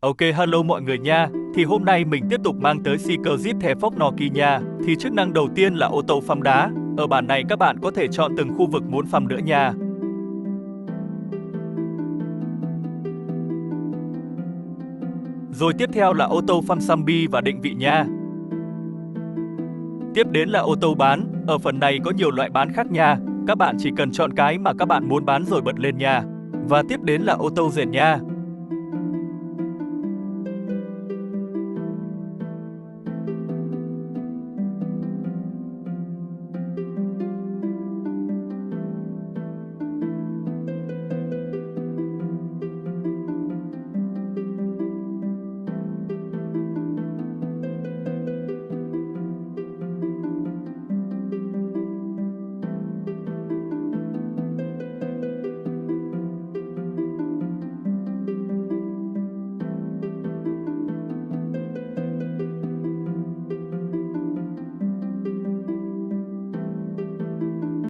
Ok, hello mọi người nha. Thì hôm nay mình tiếp tục mang tới Seeker Zip thẻ Phóc Nokia nha. Thì chức năng đầu tiên là auto phăm đá. Ở bản này các bạn có thể chọn từng khu vực muốn phăm nữa nha. Rồi tiếp theo là auto phăm xăm bi và định vị nha. Tiếp đến là auto bán. Ở phần này có nhiều loại bán khác nha. Các bạn chỉ cần chọn cái mà các bạn muốn bán rồi bật lên nha. Và tiếp đến là auto dệt nha.